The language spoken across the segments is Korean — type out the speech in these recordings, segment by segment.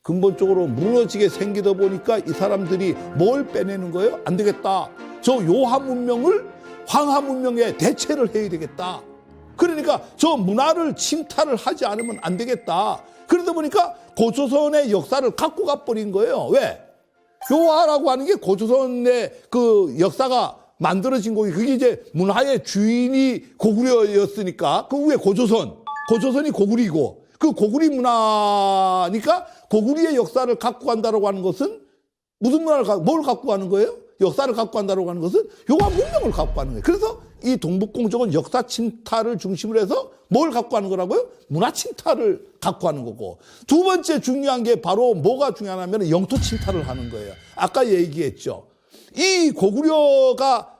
근본적으로 무너지게 생기다 보니까 이 사람들이 뭘 빼내는 거예요? 안 되겠다. 저 요하 문명을 황하 문명에 대체를 해야 되겠다. 그러니까 저 문화를 침탈을 하지 않으면 안 되겠다. 그러다 보니까 고조선의 역사를 갖고 가버린 거예요. 왜? 요하라고 하는 게 고조선의 그 역사가 만들어진 거기. 그게 이제 문화의 주인이 고구려였으니까 그 위에 고조선이 고구리고 그 고구리 문화니까 고구리의 역사를 갖고 간다라고 하는 것은 무슨 뭘 갖고 가는 거예요? 역사를 갖고 간다라고 하는 것은 요하 문명을 갖고 가는 거예요. 그래서 이 동북공정은 역사 침탈을 중심으로 해서 뭘 갖고 가는 거라고요? 문화 침탈을 갖고 가는 거고. 두 번째 중요한 게 바로 뭐가 중요하냐면 영토 침탈을 하는 거예요. 아까 얘기했죠. 이 고구려가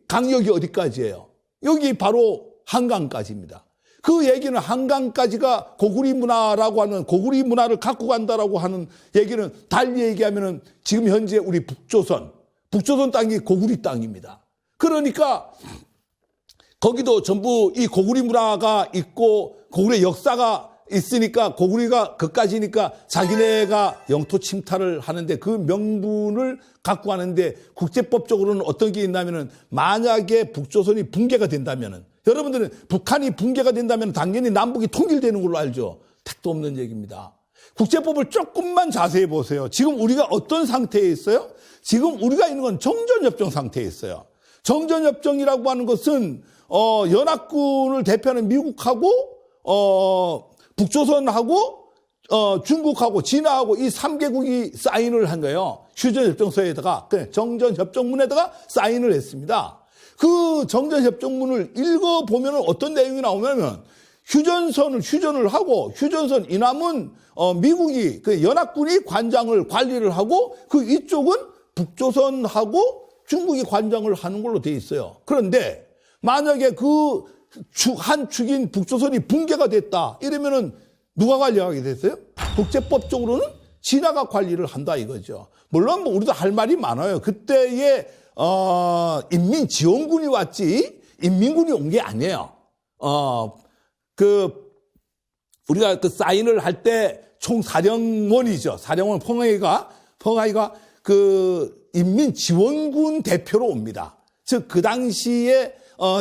강력이 어디까지예요? 여기 바로 한강까지입니다. 그 얘기는 한강까지가 고구리 문화라고 하는, 고구리 문화를 갖고 간다라고 하는 얘기는 달리 얘기하면은 지금 현재 우리 북조선 땅이 고구리 땅입니다. 그러니까 거기도 전부 이 고구리 문화가 있고 고구리의 역사가 있으니까 고구리가 그까지니까 자기네가 영토 침탈을 하는데 그 명분을 갖고 하는데 국제법적으로는 어떤 게 있냐면은 만약에 북조선이 붕괴가 된다면은 여러분들은 북한이 붕괴가 된다면 당연히 남북이 통일되는 걸로 알죠. 택도 없는 얘기입니다. 국제법을 조금만 자세히 보세요. 지금 우리가 어떤 상태에 있어요? 지금 우리가 있는 건 정전협정 상태에 있어요. 정전협정이라고 하는 것은 연합군을 대표하는 미국하고 북조선하고 중국하고 진화하고 이 3개국이 사인을 한 거예요. 휴전협정서에다가 정전협정문에다가 사인을 했습니다. 그 정전협정문을 읽어보면 어떤 내용이 나오냐면 휴전을 하고 휴전선 이남은 미국이 그 연합군이 관리를 하고 그 이쪽은 북조선하고 중국이 관장을 하는 걸로 돼 있어요. 그런데 만약에 그 한 축인 북조선이 붕괴가 됐다 이러면은 누가 관리하게 됐어요? 국제법적으로는 진화가 관리를 한다 이거죠. 물론 뭐 우리도 할 말이 많아요. 그때에 인민지원군이 왔지 인민군이 온 게 아니에요. 우리가 그 사인을 할 때 총사령원이죠. 사령원 펑하이가 그 인민지원군 대표로 옵니다. 즉 그 당시에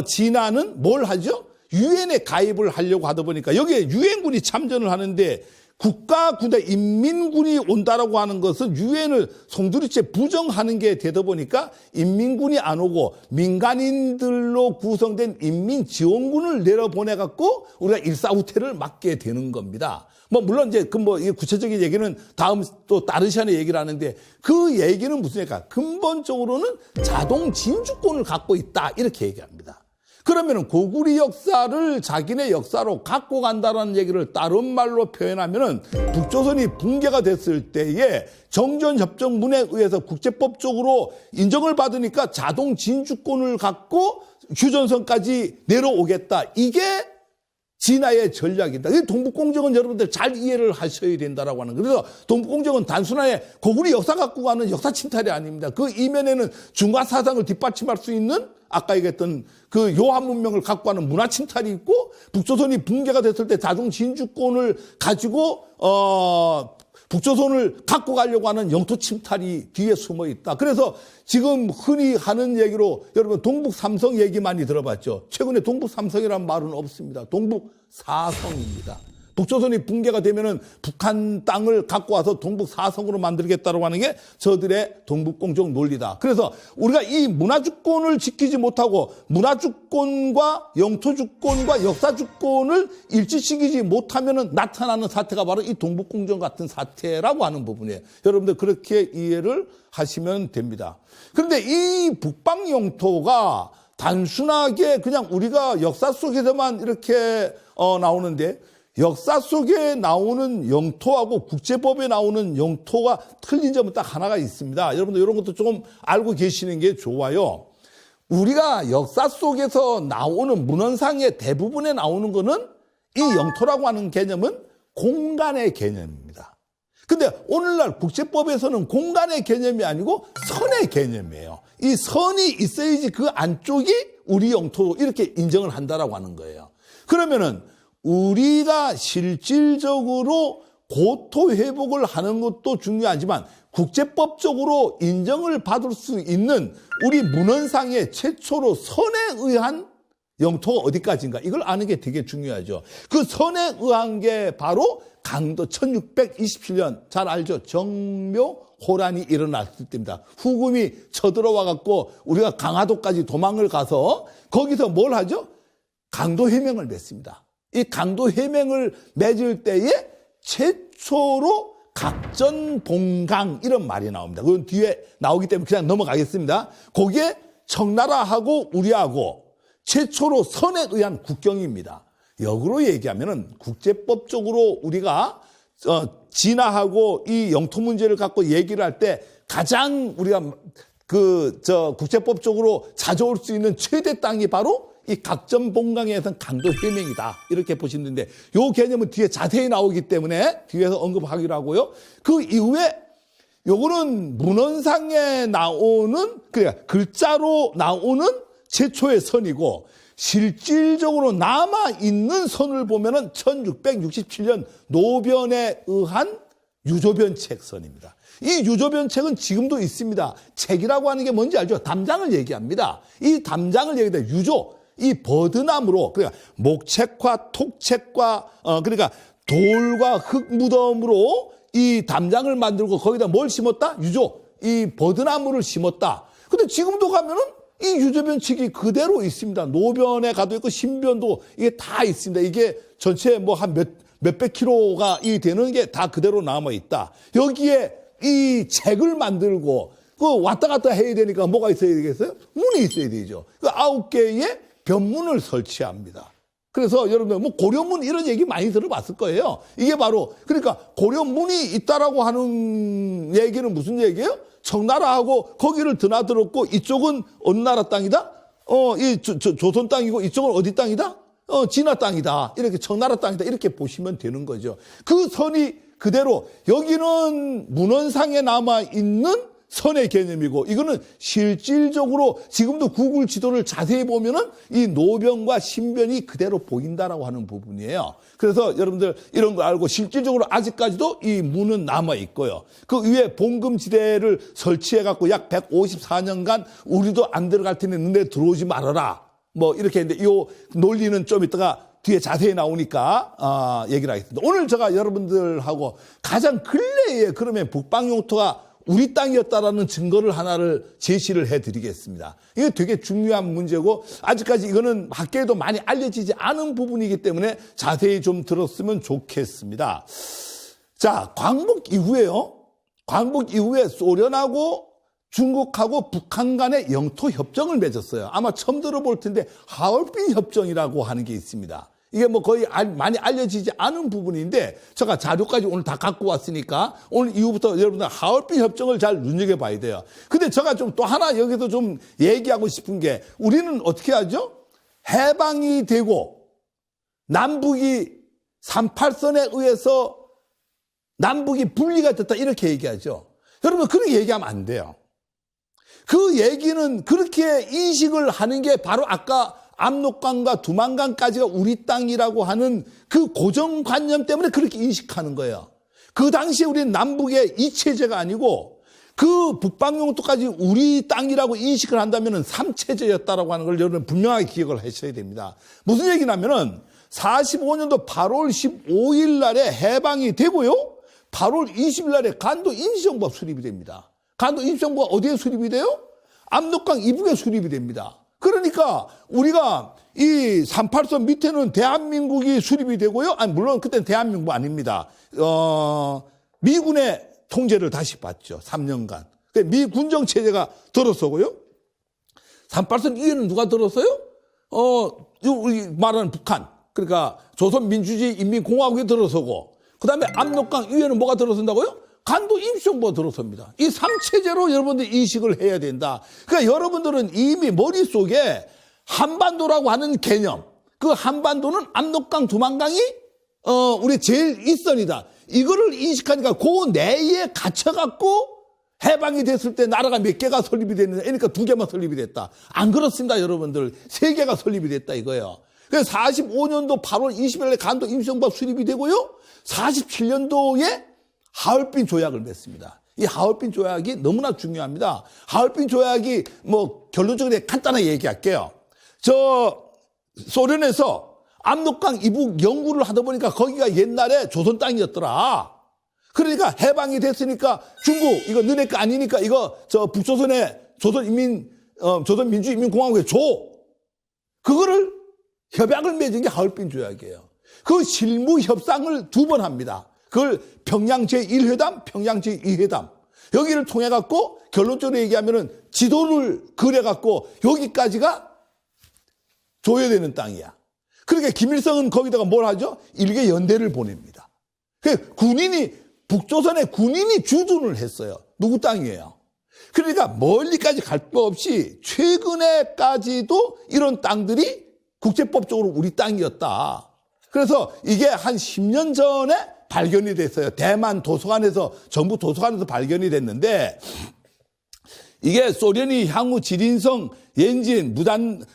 진화는 뭘 하죠? 유엔에 가입을 하려고 하다 보니까 여기에 유엔군이 참전을 하는데 국가군대 인민군이 온다라고 하는 것은 유엔을 송두리째 부정하는 게 되다 보니까 인민군이 안 오고 민간인들로 구성된 인민지원군을 내려보내갖고 우리가 일사후퇴를 막게 되는 겁니다. 물론 이제 이 구체적인 얘기는 다음 또 다른 시간에 얘기를 하는데 그 얘기는 무슨 얘기일까? 근본적으로는 자동 진주권을 갖고 있다. 이렇게 얘기합니다. 그러면은 고구리 역사를 자기네 역사로 갖고 간다라는 얘기를 다른 말로 표현하면은 북조선이 붕괴가 됐을 때에 정전협정문에 의해서 국제법적으로 인정을 받으니까 자동 진주권을 갖고 휴전선까지 내려오겠다. 이게 진화의 전략이다. 이 동북공정은 여러분들 잘 이해를 하셔야 된다라고 하는. 그래서 동북공정은 단순하게 고구리 역사 갖고 가는 역사 침탈이 아닙니다. 그 이면에는 중화 사상을 뒷받침할 수 있는 아까 얘기했던 그 요한 문명을 갖고 가는 문화 침탈이 있고 북조선이 붕괴가 됐을 때 자동 진주권을 가지고 북조선을 갖고 가려고 하는 영토 침탈이 뒤에 숨어 있다. 그래서 지금 흔히 하는 얘기로 여러분 동북 삼성 얘기 많이 들어봤죠. 최근에 동북 삼성이라는 말은 없습니다. 동북 사성입니다. 북조선이 붕괴가 되면은 북한 땅을 갖고 와서 동북 사성으로 만들겠다고 하는 게 저들의 동북공정 논리다. 그래서 우리가 이 문화주권을 지키지 못하고 문화주권과 영토주권과 역사주권을 일치시키지 못하면은 나타나는 사태가 바로 이 동북공정 같은 사태라고 하는 부분이에요. 여러분들 그렇게 이해를 하시면 됩니다. 그런데 이 북방 영토가 단순하게 그냥 우리가 역사 속에서만 이렇게 나오는데 역사 속에 나오는 영토하고 국제법에 나오는 영토가 틀린 점은 딱 하나가 있습니다. 여러분들 이런 것도 조금 알고 계시는 게 좋아요. 우리가 역사 속에서 나오는 문헌상의 대부분에 나오는 거는 이 영토라고 하는 개념은 공간의 개념입니다. 근데 오늘날 국제법에서는 공간의 개념이 아니고 선의 개념이에요. 이 선이 있어야지 그 안쪽이 우리 영토로 이렇게 인정을 한다라고 하는 거예요. 그러면은 우리가 실질적으로 고토 회복을 하는 것도 중요하지만 국제법적으로 인정을 받을 수 있는 우리 문헌상의 최초로 선에 의한 영토가 어디까지인가 이걸 아는 게 되게 중요하죠. 그 선에 의한 게 바로 강도 1627년 잘 알죠. 정묘호란이 일어났을 때입니다. 후금이 쳐들어와 갖고 우리가 강화도까지 도망을 가서 거기서 뭘 하죠? 강도 해명을 맺습니다. 이 강도 해명을 맺을 때에 최초로 각전봉강 이런 말이 나옵니다. 그건 뒤에 나오기 때문에 그냥 넘어가겠습니다. 거기에 청나라하고 우리하고 최초로 선에 의한 국경입니다. 역으로 얘기하면은 국제법적으로 우리가 진화하고 이 영토 문제를 갖고 얘기를 할 때 가장 우리가 국제법적으로 찾아올 수 있는 최대 땅이 바로 이 각전봉강에선 강도 해명이다. 이렇게 보시면 되는데 요 개념은 뒤에 자세히 나오기 때문에 뒤에서 언급하기로 하고요. 그 이후에 요거는 문헌상에 나오는 그러니까 글자로 나오는 최초의 선이고 실질적으로 남아있는 선을 보면은 1667년 노변에 의한 유조변책 선입니다. 이 유조변책은 지금도 있습니다. 책이라고 하는 게 뭔지 알죠? 담장을 얘기합니다. 이 담장을 얘기합니다. 유조, 이 버드나무로 그러니까 목책과 톡책과 그러니까 돌과 흙 무덤으로 이 담장을 만들고 거기다 뭘 심었다? 유조, 이 버드나무를 심었다. 근데 지금도 가면은 이 유조변책이 그대로 있습니다. 노변에 가도 있고 신변도 이게 다 있습니다. 이게 전체 뭐 한 몇백 킬로가 이 되는 게 다 그대로 남아 있다. 여기에 이 책을 만들고 그 왔다 갔다 해야 되니까 뭐가 있어야 되겠어요? 문이 있어야 되죠. 그 9개의 변문을 설치합니다. 그래서 여러분들 뭐 고려문 이런 얘기 많이 들어봤을 거예요. 이게 바로 그러니까 고려문이 있다라고 하는 얘기는 무슨 얘기예요? 청나라하고 거기를 드나들었고 이쪽은 어느 나라 땅이다? 이 조선 땅이고 이쪽은 어디 땅이다? 진화 땅이다. 이렇게 청나라 땅이다. 이렇게 보시면 되는 거죠. 그 선이 그대로 여기는 문헌상에 남아 있는 선의 개념이고 이거는 실질적으로 지금도 구글 지도를 자세히 보면은 이 노변과 신변이 그대로 보인다라고 하는 부분이에요. 그래서 여러분들 이런 거 알고 실질적으로 아직까지도 이 문은 남아 있고요. 그 위에 봉금지대를 설치해 갖고 약 154년간 우리도 안 들어갈 테니 너네 들어오지 말아라. 뭐 이렇게 했는데 이 논리는 좀 이따가 뒤에 자세히 나오니까 얘기를 하겠습니다. 오늘 제가 여러분들하고 가장 근래에 그러면 북방 영토가 우리 땅이었다라는 증거를 하나를 제시를 해드리겠습니다. 이게 되게 중요한 문제고 아직까지 이거는 학계에도 많이 알려지지 않은 부분이기 때문에 자세히 좀 들었으면 좋겠습니다. 자, 광복 이후에요. 광복 이후에 소련하고 중국하고 북한 간의 영토 협정을 맺었어요. 아마 처음 들어볼 텐데 하얼빈 협정이라고 하는 게 있습니다. 이게 뭐 거의 많이 알려지지 않은 부분인데 제가 자료까지 오늘 다 갖고 왔으니까 오늘 이후부터 여러분들 하얼빈 협정을 잘 눈여겨봐야 돼요. 근데 제가 좀 또 하나 여기서 좀 얘기하고 싶은 게 우리는 어떻게 하죠? 해방이 되고 남북이 38선에 의해서 남북이 분리가 됐다 이렇게 얘기하죠. 여러분 그렇게 얘기하면 안 돼요. 그 얘기는 그렇게 인식을 하는 게 바로 아까 압록강과 두만강까지가 우리 땅이라고 하는 그 고정관념 때문에 그렇게 인식하는 거예요. 그 당시에 우리는 남북의 이체제가 아니고 그 북방용토까지 우리 땅이라고 인식을 한다면 삼체제였다라고 하는 걸 여러분 분명하게 기억을 하셔야 됩니다. 무슨 얘기냐면은 45년도 8월 15일 날에 해방이 되고요. 8월 20일 날에 간도 임시정부가 수립이 됩니다. 간도 임시정부가 어디에 수립이 돼요? 압록강 이북에 수립이 됩니다. 그러니까 우리가 이 38선 밑에는 대한민국이 수립이 되고요. 아니 물론 그때는 대한민국 아닙니다. 미군의 통제를 다시 받죠. 3년간. 미 군정 체제가 들어서고요. 38선 위에는 누가 들었어요? 우리 말하는 북한. 그러니까 조선민주주의 인민공화국이 들어서고 그다음에 압록강 위에는 뭐가 들어선다고요? 간도 임시정부가 들어섭니다. 이 3체제로 여러분들 인식을 해야 된다. 그러니까 여러분들은 이미 머릿속에 한반도라고 하는 개념, 그 한반도는 압록강, 두만강이 우리 제일 윗선이다. 이거를 인식하니까 그 내에 갇혀갖고 해방이 됐을 때 나라가 몇 개가 설립이 됐는데 그러니까 2개만 설립이 됐다. 안 그렇습니다, 여러분들. 3개가 설립이 됐다 이거예요. 그래서 45년도 8월 20일에 간도 임시정부가 수립이 되고요. 47년도에 하얼빈 조약을 맺습니다. 이 하얼빈 조약이 너무나 중요합니다. 하얼빈 조약이 뭐 결론적으로 간단하게 얘기할게요. 저 소련에서 압록강 이북 연구를 하다 보니까 거기가 옛날에 조선 땅이었더라. 그러니까 해방이 됐으니까 중국 이거 너네 거 아니니까 이거 저 북조선의 조선민주인민공화국에 줘. 그거를 협약을 맺은 게 하얼빈 조약이에요. 그 실무 협상을 2번 합니다. 그걸 평양 제1회담, 평양 제2회담. 여기를 통해 갖고 결론적으로 얘기하면은 지도를 그려 갖고 여기까지가 줘야 되는 땅이야. 그러니까 김일성은 거기다가 뭘 하죠? 일개 연대를 보냅니다. 북조선의 군인이 주둔을 했어요. 누구 땅이에요? 그러니까 멀리까지 갈 거 없이 최근에까지도 이런 땅들이 국제법적으로 우리 땅이었다. 그래서 이게 한 10년 전에 발견이 됐어요. 대만 도서관에서, 정부 도서관에서 발견이 됐는데, 이게 소련이 향후 지린성, 엔진,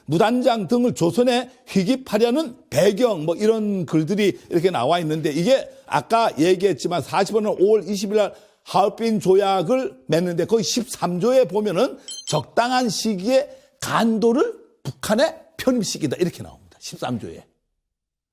무단장 등을 조선에 휘깁하려는 배경, 뭐 이런 글들이 이렇게 나와 있는데, 이게 아까 얘기했지만 45년 5월 20일 날 하얼빈 조약을 맺는데, 거기 13조에 보면은 적당한 시기에 간도를 북한에 편입시키다. 이렇게 나옵니다. 13조에.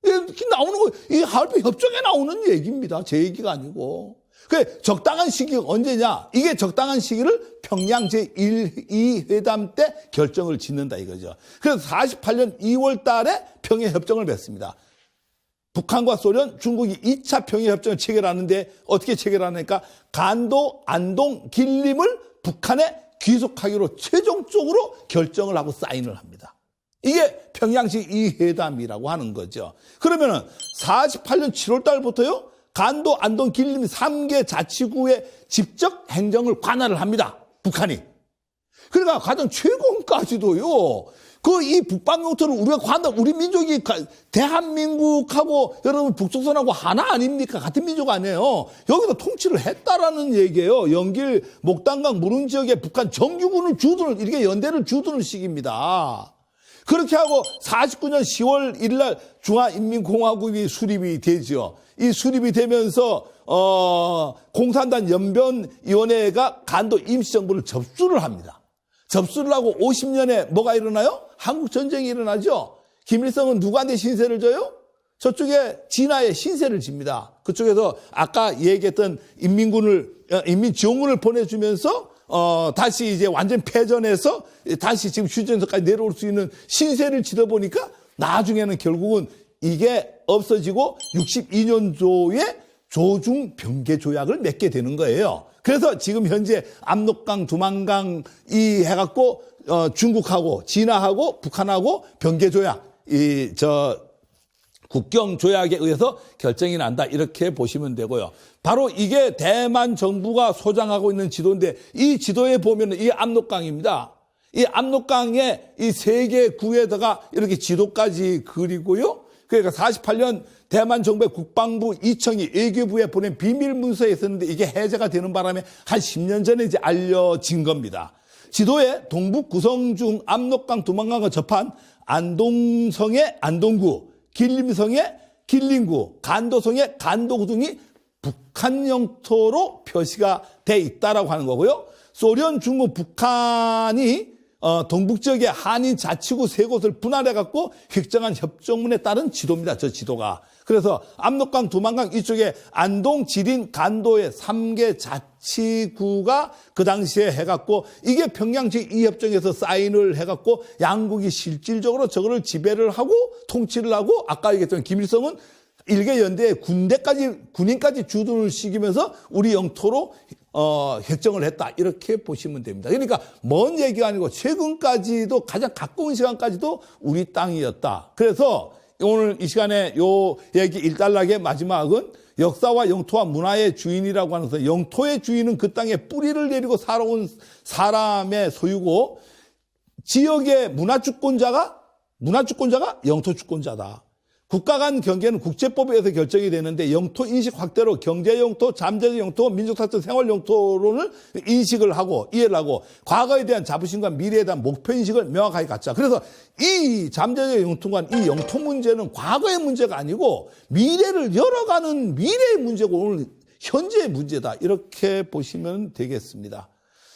이렇게 나오는 거, 이 하얼빈 협정에 나오는 얘기입니다. 제 얘기가 아니고. 그 적당한 시기가 언제냐? 이게 적당한 시기를 평양 제1, 2회담 때 결정을 짓는다 이거죠. 그래서 48년 2월 달에 평해협정을 맺습니다. 북한과 소련, 중국이 2차 평해협정을 체결하는데 어떻게 체결하니까 간도, 안동, 길림을 북한에 귀속하기로 최종적으로 결정을 하고 사인을 합니다. 이게 평양시 2회담이라고 하는 거죠. 그러면은 48년 7월 달부터요, 간도, 안동, 길림 3개 자치구의 직접 행정을 관할을 합니다. 북한이. 그러니까 가장 최근까지도요, 이 북방영토를 우리가 관할, 우리 민족이 대한민국하고 여러분 북조선하고 하나 아닙니까? 같은 민족 아니에요. 여기서 통치를 했다라는 얘기예요. 연길, 목단강, 무릉 지역에 북한 정규군을 주둔을, 이렇게 연대를 주둔을 시킵니다. 그렇게 하고 49년 10월 1일 날 중화인민공화국이 수립이 되죠. 이 수립이 되면서 공산당 연변위원회가 간도 임시정부를 접수를 합니다. 접수를 하고 50년에 뭐가 일어나요? 한국전쟁이 일어나죠. 김일성은 누구한테 신세를 져요? 저쪽에 진화에 신세를 집니다. 그쪽에서 아까 얘기했던 인민지원군을 보내주면서 다시 이제 완전 패전해서 다시 지금 휴전선까지 내려올 수 있는 신세를 지다 보니까 나중에는 결국은 이게 없어지고 62년도에 조중 병계 조약을 맺게 되는 거예요. 그래서 지금 현재 압록강, 두만강이 해갖고 중국하고 진화하고 북한하고 병계 조약, 국경 조약에 의해서 결정이 난다. 이렇게 보시면 되고요. 바로 이게 대만 정부가 소장하고 있는 지도인데 이 지도에 보면 이 압록강입니다. 이 압록강에 이 세 개 구에다가 이렇게 지도까지 그리고요. 그러니까 48년 대만 정부의 국방부 이청이 외교부에 보낸 비밀 문서에 있었는데 이게 해제가 되는 바람에 한 10년 전에 이제 알려진 겁니다. 지도에 동북 구성 중 압록강, 두만강을 접한 안동성의 안동구, 길림성의 길림구, 간도성의 간도구 등이 북한 영토로 표시가 돼 있다라고 하는 거고요. 소련, 중국, 북한이 동북 지역의 한인 자치구 3곳을 분할해갖고 획정한 협정문에 따른 지도입니다. 저 지도가. 그래서 압록강, 두만강 이쪽에 안동, 지린, 간도의 3개 자치구가 그 당시에 해갖고 이게 평양 제2협정에서 사인을 해갖고 양국이 실질적으로 저거를 지배를 하고 통치를 하고 아까 얘기했던 김일성은 일개 연대에 군인까지 주둔을 시키면서 우리 영토로 획정을 했다. 이렇게 보시면 됩니다. 그러니까 먼 얘기가 아니고 최근까지도 가장 가까운 시간까지도 우리 땅이었다. 그래서 오늘 이 시간에 요 얘기 일단락의 마지막은 역사와 영토와 문화의 주인이라고 하면서 영토의 주인은 그 땅에 뿌리를 내리고 살아온 사람의 지역의 문화주권자가 영토주권자다. 국가 간 경계는 국제법에 의해서 결정이 되는데 영토 인식 확대로 경제 영토, 잠재적 영토, 민족사적 생활 영토론을 인식을 하고 이해를 하고 과거에 대한 자부심과 미래에 대한 목표 인식을 명확하게 갖자. 그래서 이 잠재적 영토관 이 영토 문제는 과거의 문제가 아니고 미래를 열어가는 미래의 문제고 오늘 현재의 문제다. 이렇게 보시면 되겠습니다.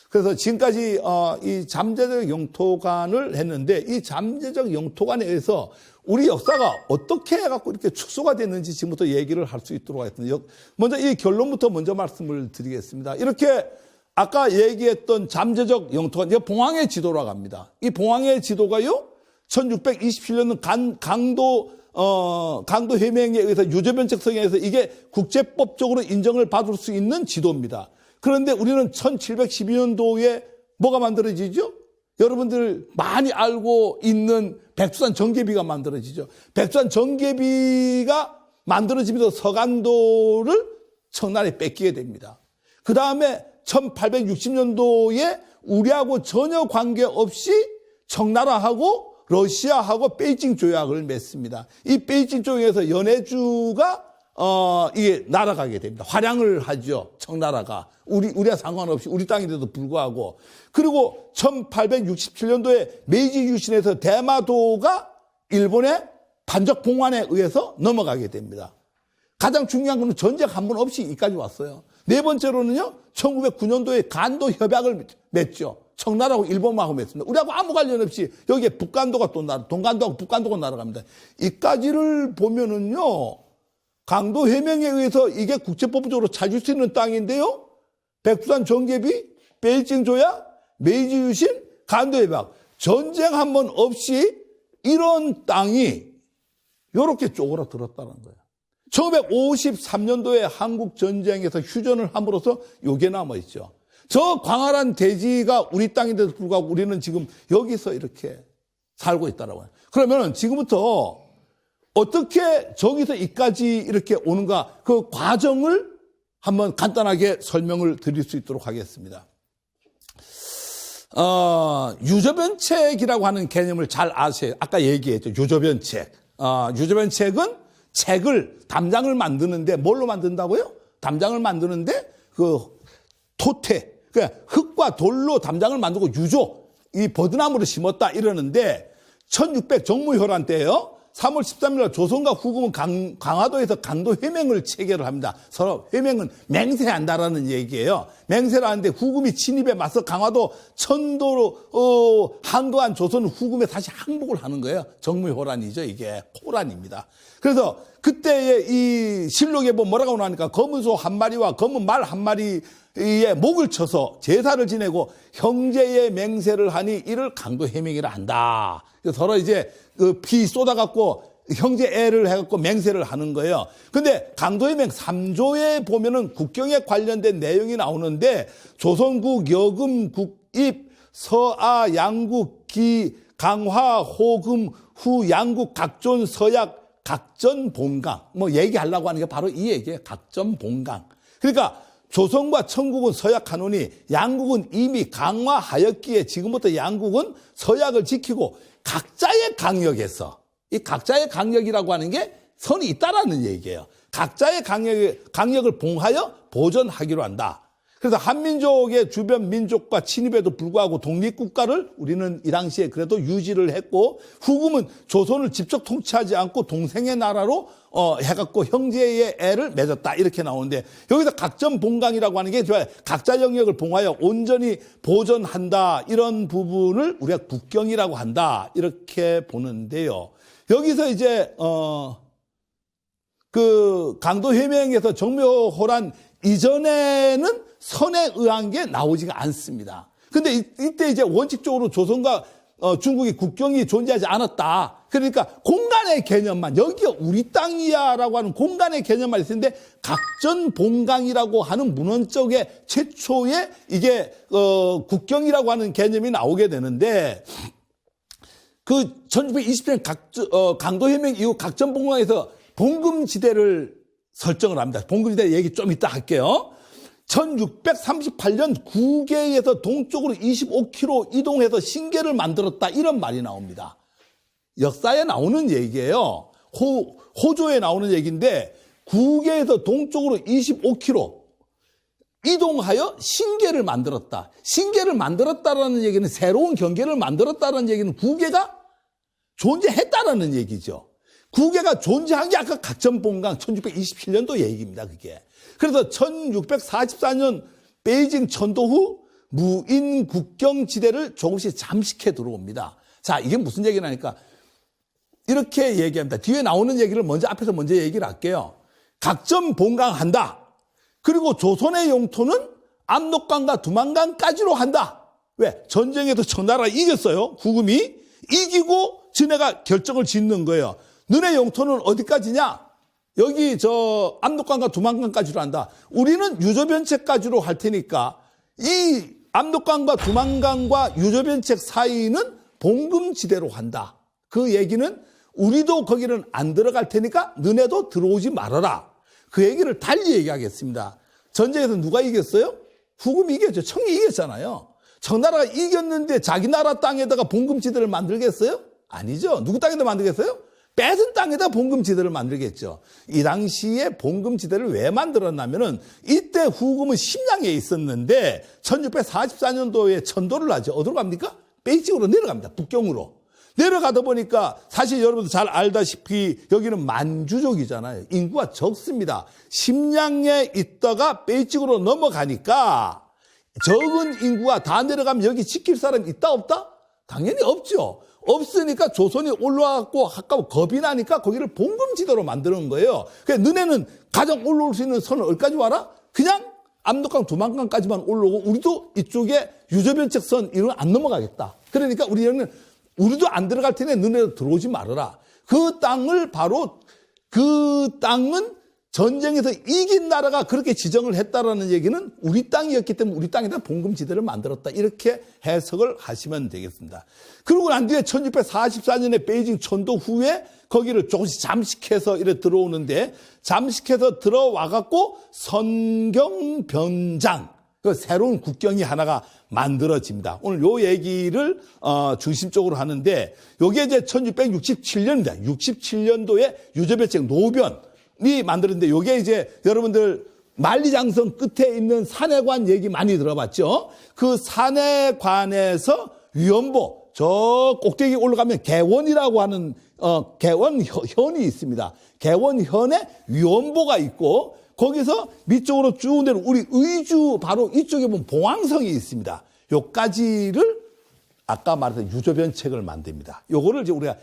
그래서 지금까지 이 잠재적 영토관을 했는데 이 잠재적 영토관에 의해서 우리 역사가 어떻게 해갖고 이렇게 축소가 됐는지 지금부터 얘기를 할 수 있도록 하겠습니다. 먼저 이 결론부터 먼저 말씀을 드리겠습니다. 이렇게 아까 얘기했던 잠재적 영토관, 이제 봉황의 지도라고 합니다. 이 봉황의 지도가요, 1627년 강도 해명에 의해서 유저변책 성에서 이게 국제법적으로 인정을 받을 수 있는 지도입니다. 그런데 우리는 1712년도에 뭐가 만들어지죠? 여러분들 많이 알고 있는 백두산 정계비가 만들어지죠. 백두산 정계비가 만들어지면서 서간도를 청나라에 뺏기게 됩니다. 그 다음에 1860년도에 우리하고 전혀 관계없이 청나라하고 러시아하고 베이징 조약을 맺습니다. 이 베이징 조약에서 연해주가 이게 날아가게 됩니다. 활양을 하죠. 청나라가. 우리와 상관없이 우리 땅인데도 불구하고. 그리고 1867년도에 메이지 유신에서 대마도가 일본의 반적 봉환에 의해서 넘어가게 됩니다. 가장 중요한 건 전쟁 한 번 없이 여기까지 왔어요. 네 번째로는요, 1909년도에 간도 협약을 맺죠. 청나라하고 일본하고 맺습니다. 우리하고 아무 관련 없이 여기에 북간도가 동간도하고 북간도가 날아갑니다. 이까지를 보면은요, 강도 해명에 의해서 이게 국제법적으로 찾을 수 있는 땅인데요. 백두산 정계비, 베이징 조약, 메이지 유신, 간도 협약. 전쟁 한 번 없이 이런 땅이 이렇게 쪼그라들었다는 거예요. 1953년도에 한국 전쟁에서 휴전을 함으로써 요게 남아있죠. 저 광활한 대지가 우리 땅인데도 불구하고 우리는 지금 여기서 이렇게 살고 있다라고 해요. 그러면 지금부터 어떻게 저기서 이까지 이렇게 오는가 그 과정을 한번 간단하게 설명을 드릴 수 있도록 하겠습니다. 유저변책이라고 하는 개념을 잘 아세요. 아까 얘기했죠. 유저변책. 유저변책은 책을, 담장을 만드는데 뭘로 만든다고요? 담장을 만드는데 그 토태, 그러니까 흙과 돌로 담장을 만들고 유조, 이 버드나무를 심었다 이러는데 1600 정무혈환 때요. 3월 13일 조선과 후금은 강화도에서 강도 회맹을 체결을 합니다. 서로 회맹은 맹세한다라는 얘기예요. 맹세를 하는데 후금이 침입에 맞서 강화도 천도로 항거한 조선은 후금에 다시 항복을 하는 거예요. 정무호란이죠. 이게 호란입니다. 그래서 그때의 이 실록에 보면 뭐라고 나오니까 검은 소 한 마리와 검은 말 한 마리에 목을 쳐서 제사를 지내고 형제의 맹세를 하니 이를 강도 해명이라 한다. 서로 이제 피 쏟아갖고 형제 애를 해갖고 맹세를 하는 거예요. 근데 강도해명 3조에 보면은 국경에 관련된 내용이 나오는데 조선국, 여금, 국입, 서아, 양국, 기, 강화, 호금, 후, 양국, 각존, 서약, 각전, 본강. 뭐 얘기하려고 하는 게 바로 이 얘기예요. 각전, 본강. 그러니까 조선과 청국은 서약하노니 양국은 이미 강화하였기에 지금부터 양국은 서약을 지키고 각자의 강력에서, 이 각자의 강력이라고 하는 게 선이 있다라는 얘기예요. 각자의 강력을 봉하여 보존하기로 한다. 그래서 한민족의 주변 민족과 침입에도 불구하고 독립국가를 우리는 이 당시에 그래도 유지를 했고, 후금은 조선을 직접 통치하지 않고 동생의 나라로 해갖고 형제의 애를 맺었다. 이렇게 나오는데, 여기서 각전 봉강이라고 하는 게 각자 영역을 봉하여 온전히 보존한다. 이런 부분을 우리가 국경이라고 한다. 이렇게 보는데요. 여기서 이제 그 강도해명에서 정묘호란 이전에는 선에 의한 게 나오지가 않습니다. 근데 이때 이제 원칙적으로 조선과 중국이 국경이 존재하지 않았다. 그러니까 공간의 개념만, 여기가 우리 땅이야라고 하는 공간의 개념만 있었는데, 각전봉강이라고 하는 문헌적의 최초의 이게 국경이라고 하는 개념이 나오게 되는데, 그 1920년 강도해명 이후 각전봉강에서 봉금지대를 설정을 합니다. 봉금지대 얘기 좀 이따 할게요. 1638년 구계에서 동쪽으로 25km 이동해서 신계를 만들었다. 이런 말이 나옵니다. 역사에 나오는 얘기예요. 호조에 나오는 얘기인데 국에서 동쪽으로 25km 이동하여 신계를 만들었다. 신계를 만들었다라는 얘기는 새로운 경계를 만들었다라는 얘기는 국계가 존재했다라는 얘기죠. 국계가 존재한 게 아까 각전봉강 1627년도 얘기입니다. 그게. 그래서 1644년 베이징 천도 후 무인 국경지대를 조금씩 잠식해 들어옵니다. 자, 이게 무슨 얘기냐니까 이렇게 얘기합니다. 뒤에 나오는 얘기를 앞에서 먼저 얘기를 할게요. 각전봉강한다. 그리고 조선의 영토는 압록강과 두만강까지로 한다. 왜? 전쟁에서 청나라가 이겼어요. 구금이. 이기고 진해가 결정을 짓는 거예요. 너네 영토는 어디까지냐? 여기 압록강과 두만강까지로 한다. 우리는 유조변책까지로 할 테니까 이 압록강과 두만강과 유조변책 사이는 봉금지대로 한다. 그 얘기는 우리도 거기는 안 들어갈 테니까 너네도 들어오지 말아라. 그 얘기를 달리 얘기하겠습니다. 전쟁에서 누가 이겼어요? 후금이 이겼죠. 청이 이겼잖아요. 청나라가 이겼는데 자기 나라 땅에다가 봉금지대를 만들겠어요? 아니죠. 누구 땅에다 만들겠어요? 뺏은 땅에다 봉금지대를 만들겠죠. 이 당시에 봉금지대를 왜 만들었냐면은 이때 후금은 심양에 있었는데 1644년도에 천도를 하죠. 어디로 갑니까? 베이징으로 내려갑니다. 북경으로. 내려가다 보니까 사실 여러분도 잘 알다시피 여기는 만주족이잖아요. 인구가 적습니다. 심양에 있다가 베이징으로 넘어가니까 적은 인구가 다 내려가면 여기 지킬 사람이 있다 없다? 당연히 없죠. 없으니까 조선이 올라왔고 아까 겁이 나니까 거기를 봉금지대로 만드는 거예요. 그러니까 너네는 가장 올라올 수 있는 선은 어디까지 와라? 그냥 압록강 두만강까지만 올라오고 우리도 이쪽에 유조변책선 이런 안 넘어가겠다. 그러니까 우리도 안 들어갈 테니 너네도 들어오지 말아라. 그 땅은 전쟁에서 이긴 나라가 그렇게 지정을 했다라는 얘기는 우리 땅이었기 때문에 우리 땅에다 봉금지대를 만들었다. 이렇게 해석을 하시면 되겠습니다. 그러고 난 뒤에 1644년에 베이징 천도 후에 거기를 조금씩 잠식해서 이렇게 들어오는데 잠식해서 들어와갖고 선경변장, 그 새로운 국경이 하나가 만들어집니다. 오늘 요 얘기를 중심적으로 하는데 요게 이제 1667년입니다. 67년도에 유조변책 노변이 만들었는데 요게 이제 여러분들 만리장성 끝에 있는 산해관 얘기 많이 들어봤죠? 그 산해관에서 위원보 저 꼭대기 올라가면 개원이라고 하는 개원현이 있습니다. 개원현에 위원보가 있고 거기서 밑쪽으로 쭉 내려 우리 의주 바로 이쪽에 보면 봉황성이 있습니다. 요까지를 아까 말했던 유조변책을 만듭니다. 요거를 이제 우리가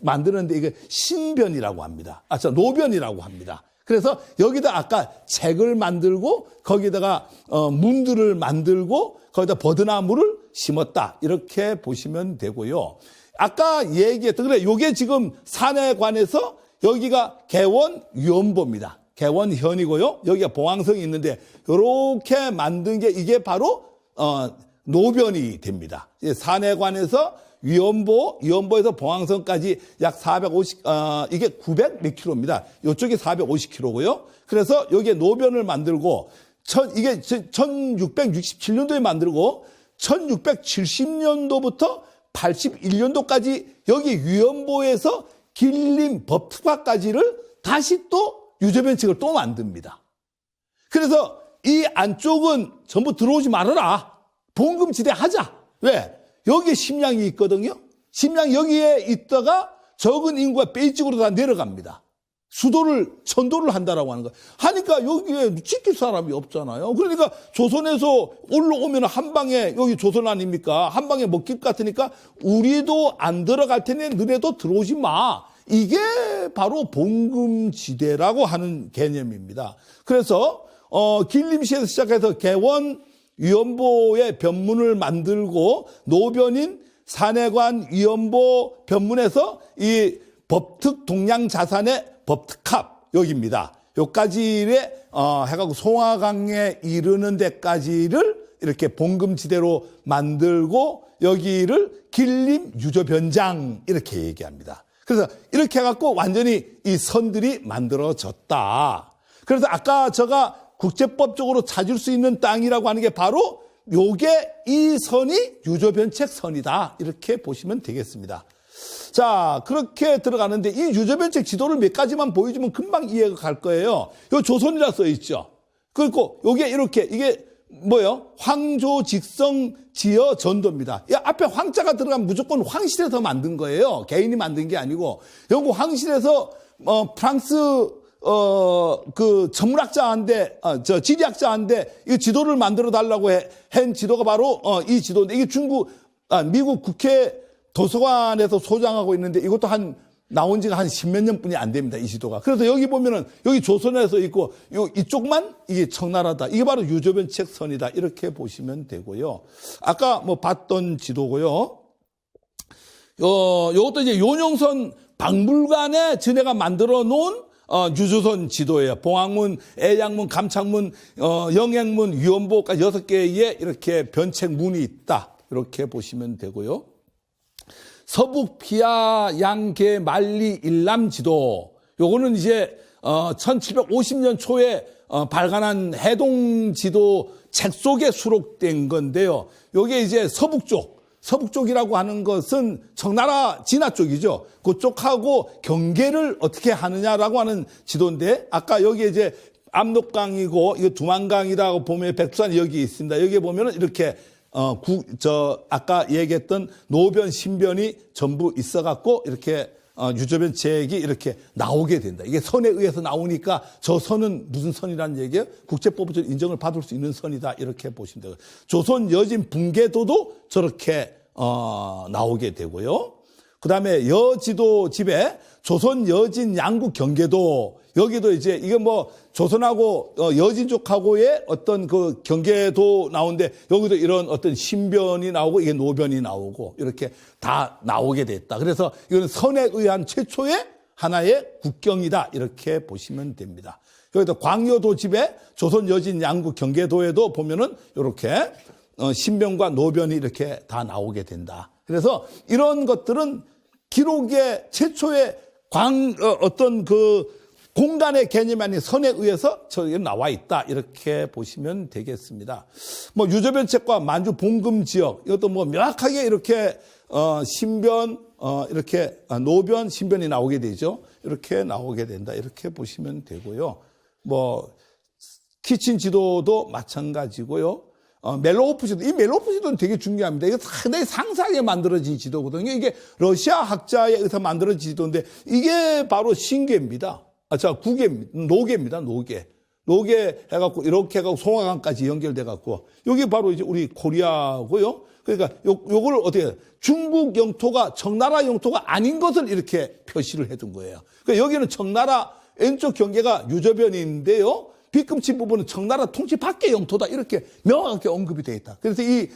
만드는데 이게 신변이라고 합니다. 노변이라고 합니다. 그래서 여기다 아까 책을 만들고 거기다가 문들을 만들고 거기다 버드나무를 심었다. 이렇게 보시면 되고요. 아까 얘기했던 그래 요게 지금 산해관에서 여기가 개원위원보입니다. 개원현이고요. 여기가 봉황성이 있는데 이렇게 만든 게 이게 바로 노변이 됩니다. 산해관에서 위원보에서 봉황성까지 약 450, 이게 900 몇 킬로입니다. 이쪽이 450킬로고요. 그래서 여기에 노변을 만들고 이게 1667년도에 만들고 1670년도부터 81년도까지 여기 위원보에서 길림 법특화까지를 다시 또 유조변책을 또 만듭니다. 그래서 이 안쪽은 전부 들어오지 말아라. 봉금지대 하자. 왜? 여기에 심양이 있거든요. 심양 여기에 있다가 적은 인구가 베이징으로 다 내려갑니다. 천도를 한다라고 하는 거예요. 하니까 여기에 지킬 사람이 없잖아요. 그러니까 조선에서 올라오면 한 방에 여기 조선 아닙니까? 한 방에 먹힐 것 같으니까 우리도 안 들어갈 테니 너네도 들어오지 마. 이게 바로 봉금지대라고 하는 개념입니다. 그래서 길림시에서 시작해서 개원 위원보의 변문을 만들고 노변인 산해관 위원보 변문에서 이 법특 동양자산의 법특합 여기입니다. 여기까지에 해가지고 송화강에 이르는 데까지를 이렇게 봉금지대로 만들고 여기를 길림 유조변장 이렇게 얘기합니다. 그래서 이렇게 해갖고 완전히 이 선들이 만들어졌다. 그래서 아까 제가 국제법적으로 찾을 수 있는 땅이라고 하는 게 바로 요게 이 선이 유조변책 선이다. 이렇게 보시면 되겠습니다. 자, 그렇게 들어가는데 이 유저변책 지도를 몇 가지만 보여주면 금방 이해가 갈 거예요. 요 조선이라 써 있죠. 그리고 요게 이렇게, 이게 뭐예요? 황조직성 지어 전도입니다. 이 앞에 황자가 들어가면 무조건 황실에서 만든 거예요. 개인이 만든 게 아니고. 요거 황실에서, 프랑스, 그 전문학자한테, 지리학자한테 이 지도를 만들어 달라고 한 지도가 바로, 이 지도인데 이게 미국 국회 도서관에서 소장하고 있는데 이것도 나온 지가 한 10몇 년뿐이 안 됩니다. 이 지도가. 그래서 여기 보면은 여기 조선에서 있고 이쪽만 이게 청나라다. 이게 바로 유저변책 선이다. 이렇게 보시면 되고요. 아까 뭐 봤던 지도고요. 요것도 이제 요령선 박물관에 전해가 만들어 놓은 유조선 지도예요. 봉황문, 애양문, 감창문, 영행문, 위원보까지 6개의 이렇게 변책문이 있다. 이렇게 보시면 되고요. 서북 피하 양계 만리 일남 지도. 요거는 이제 1750년 초에 발간한 해동 지도 책 속에 수록된 건데요. 요게 이제 서북쪽이라고 하는 것은 청나라 진화 쪽이죠. 그쪽하고 경계를 어떻게 하느냐라고 하는 지도인데 아까 여기 이제 압록강이고 이거 두만강이라고 보면 백두산이 여기 있습니다. 여기 보면은 이렇게 아까 얘기했던 노변, 신변이 전부 있어갖고, 이렇게, 유저변책이 이렇게 나오게 된다. 이게 선에 의해서 나오니까 저 선은 무슨 선이라는 얘기예요? 국제법으로 인정을 받을 수 있는 선이다. 이렇게 보시면 되고요. 조선 여진 붕괴도도 저렇게, 나오게 되고요. 그 다음에 여지도 집에 조선 여진 양국 경계도 여기도 이제 이게 뭐 조선하고 여진족하고의 어떤 그 경계도 나오는데 여기도 이런 어떤 신변이 나오고 이게 노변이 나오고 이렇게 다 나오게 됐다. 그래서 이건 선에 의한 최초의 하나의 국경이다. 이렇게 보시면 됩니다. 여기도 광여도 집에 조선 여진 양국 경계도에도 보면은 이렇게 신변과 노변이 이렇게 다 나오게 된다. 그래서 이런 것들은 기록의 최초의 어떤 그 공간의 개념이 아닌 선에 의해서 저기에 나와 있다. 이렇게 보시면 되겠습니다. 뭐 유저변책과 만주 봉금 지역 이것도 뭐 명확하게 이렇게 신변 이렇게 노변 신변이 나오게 되죠. 이렇게 나오게 된다. 이렇게 보시면 되고요. 뭐 키친 지도도 마찬가지고요. 멜로호프 지도, 이 멜로호프 지도는 되게 중요합니다. 이게 상당히 상세하게 만들어진 지도거든요. 이게 러시아 학자에 의해서 만들어진 지도인데 이게 바로 신계입니다. 노계입니다. 노계 해갖고 이렇게 해갖고 송화강까지 연결돼갖고 여기 바로 이제 우리 코리아고요. 그러니까 요걸 어떻게 해요? 중국 영토가 청나라 영토가 아닌 것을 이렇게 표시를 해둔 거예요. 그러니까 여기는 청나라 왼쪽 경계가 유저변인데요. 뒤꿈치 부분은 청나라 통치 밖의 영토다. 이렇게 명확하게 언급이 되어 있다. 그래서 이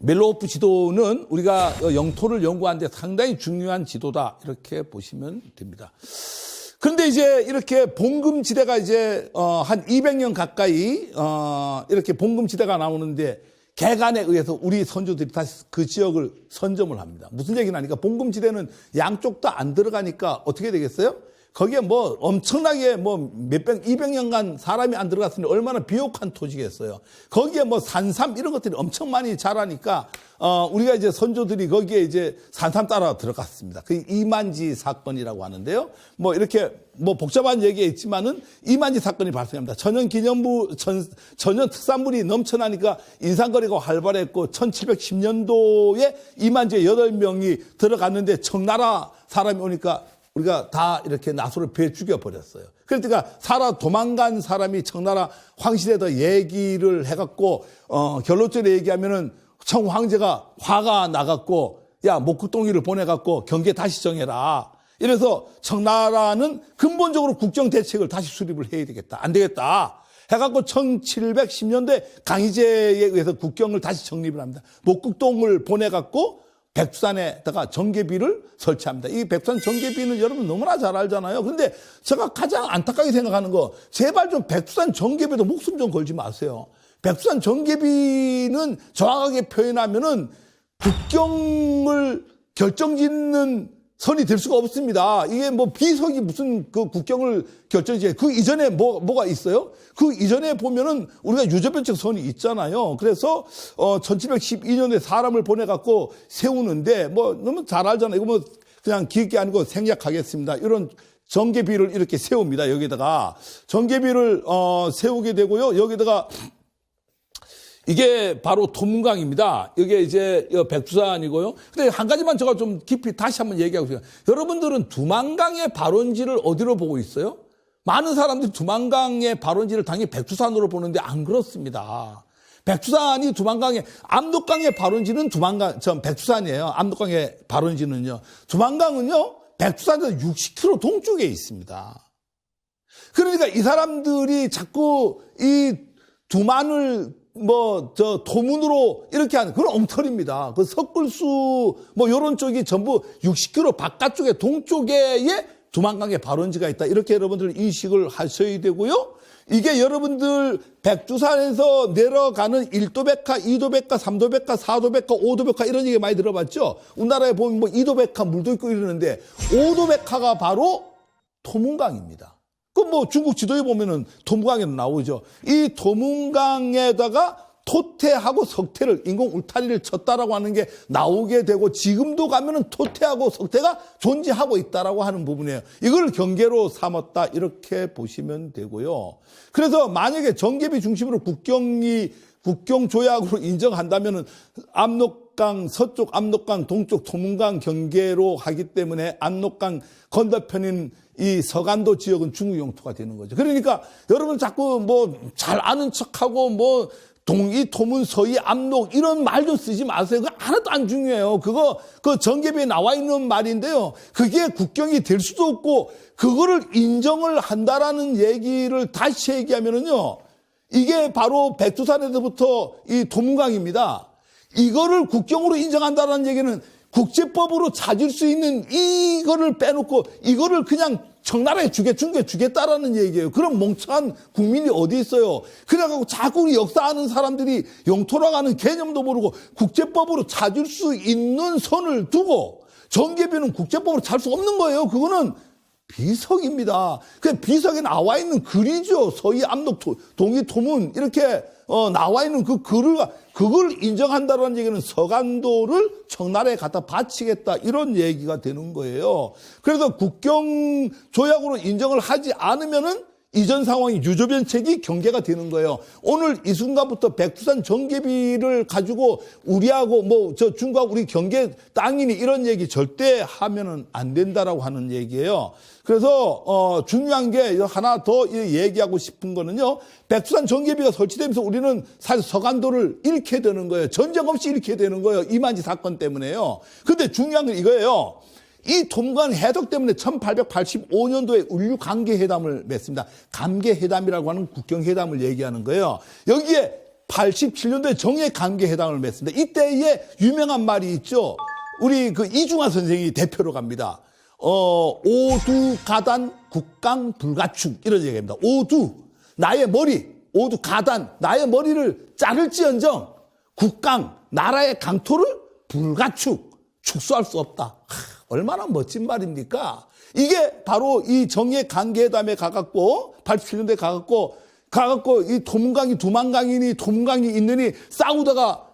멜로호프 지도는 우리가 영토를 연구하는 데 상당히 중요한 지도다. 이렇게 보시면 됩니다. 그런데 이제 이렇게 봉금지대가 이제 한 200년 가까이 이렇게 봉금지대가 나오는데 개간에 의해서 우리 선조들이 다시 그 지역을 선점을 합니다. 무슨 얘기는 하니까 봉금지대는 양쪽 다 안 들어가니까 어떻게 되겠어요? 거기에 뭐 엄청나게 뭐 200년간 사람이 안 들어갔으니 얼마나 비옥한 토지겠어요. 거기에 뭐 산삼 이런 것들이 엄청 많이 자라니까 우리가 이제 선조들이 거기에 이제 산삼 따라 들어갔습니다. 그 이만지 사건이라고 하는데요. 뭐 이렇게 뭐 복잡한 얘기가 있지만은 이만지 사건이 발생합니다. 천연 특산물이 넘쳐나니까 인상거리가 활발했고 1710년도에 이만지에 8명이 들어갔는데 청나라 사람이 오니까 우리가 다 이렇게 나소를 베 죽여버렸어요. 그러니까 도망간 사람이 청나라 황실에다 얘기를 해갖고, 결론적으로 얘기하면은 청황제가 화가 나갖고, 야, 목구덩이를 보내갖고 경계 다시 정해라. 이래서 청나라는 근본적으로 국정대책을 다시 수립을 해야 되겠다. 안 되겠다. 해갖고 1710년대 강희제에 의해서 국경을 다시 정립을 합니다. 목국동을 보내갖고 백두산에다가 전개비를 설치합니다. 이 백두산 전개비는 여러분 너무나 잘 알잖아요. 근데 제가 가장 안타깝게 생각하는 거, 제발 좀 백두산 전개비도 목숨 좀 걸지 마세요. 백두산 전개비는 정확하게 표현하면은 국경을 결정짓는 선이 될 수가 없습니다. 이게 뭐 비석이 무슨 그 국경을 결정지. 그 이전에 뭐가 있어요? 그 이전에 보면은 우리가 유저변칙 선이 있잖아요. 그래서 1712년에 사람을 보내갖고 세우는데 뭐 너무 잘 알잖아요. 이거 뭐 그냥 기획이 아니고 생략하겠습니다. 이런 정계비를 이렇게 세웁니다. 여기다가 정계비를 세우게 되고요. 여기다가 이게 바로 도문강입니다. 이게 이제 백두산이고요. 근데 한 가지만 제가 좀 깊이 다시 한번 얘기하고 싶어요. 여러분들은 두만강의 발원지를 어디로 보고 있어요? 많은 사람들이 두만강의 발원지를 당연히 백두산으로 보는데 안 그렇습니다. 백두산이 두만강의, 압록강의 발원지는 백두산이에요. 압록강의 발원지는요. 두만강은요, 백두산에서 60km 동쪽에 있습니다. 그러니까 이 사람들이 자꾸 이 두만을 도문으로 이렇게 하는 그런 엉터리입니다. 그 석굴수, 요런 쪽이 전부 60km 바깥쪽에 동쪽에 두만강의 발원지가 있다. 이렇게 여러분들 인식을 하셔야 되고요. 이게 여러분들 백두산에서 내려가는 1도백화, 2도백화, 3도백화, 4도백화, 5도백화 이런 얘기 많이 들어봤죠? 우리나라에 보면 2도백화 물도 있고 이러는데 5도백화가 바로 도문강입니다. 중국 지도에 보면은 도문강에 나오죠. 이 도문강에다가 토태하고 석태를 인공 울타리를 쳤다라고 하는 게 나오게 되고 지금도 가면은 토태하고 석태가 존재하고 있다라고 하는 부분이에요. 이걸 경계로 삼았다 이렇게 보시면 되고요. 그래서 만약에 정계비 중심으로 국경 조약으로 인정한다면은 압록강 서쪽, 압록강 동쪽 도문강 경계로 하기 때문에 압록강 건너편인 이 서간도 지역은 중국 영토가 되는 거죠. 그러니까 여러분 자꾸 잘 아는 척하고 동이, 토문, 서이, 압록 이런 말도 쓰지 마세요. 그거 하나도 안 중요해요. 그 정계비에 나와 있는 말인데요. 그게 국경이 될 수도 없고 그거를 인정을 한다라는 얘기를 다시 얘기하면은요. 이게 바로 백두산에서부터 이 도문강입니다. 이거를 국경으로 인정한다라는 얘기는 국제법으로 찾을 수 있는 이거를 빼놓고 이거를 그냥 청나라에 주겠다라는 얘기예요. 그런 멍청한 국민이 어디 있어요. 그래가지고 자꾸 우리 역사 아는 사람들이 영토라고 하는 개념도 모르고 국제법으로 찾을 수 있는 선을 두고 정계비는 국제법으로 찾을 수 없는 거예요. 그거는 비석입니다. 그 비석에 나와 있는 글이죠. 서희, 압록, 동이, 토문 이렇게 나와 있는 그 글을 그걸 인정한다는 얘기는 서간도를 청나라에 갖다 바치겠다 이런 얘기가 되는 거예요. 그래서 국경 조약으로 인정을 하지 않으면은 이전 상황이 유조변책이 경계가 되는 거예요. 오늘 이 순간부터 백두산 정계비를 가지고 우리하고 중국하고 우리 경계 땅이니 이런 얘기 절대 하면은 안 된다라고 하는 얘기예요. 그래서 중요한 게 하나 더 얘기하고 싶은 거는요. 백두산 정계비가 설치되면서 우리는 사실 서간도를 잃게 되는 거예요. 전쟁 없이 잃게 되는 거예요. 이만지 사건 때문에요. 근데 중요한 건 이거예요. 이 도문강 해독 때문에 1885년도에 울류감계회담을 맺습니다. 감계회담이라고 하는 국경회담을 얘기하는 거예요. 여기에 87년도에 정예감계회담을 맺습니다. 이때에 유명한 말이 있죠. 우리 이중화 선생이 대표로 갑니다. 오두가단 국강불가축 이런 얘기입니다. 나의 머리, 오두가단 나의 머리를 자를지언정 국강 나라의 강토를 불가축 축소할 수 없다. 얼마나 멋진 말입니까? 이게 바로 이 정예감계회담에 가갖고 87년도에 가갖고 이 도문강이 두만강이니 도문강이 있느니 싸우다가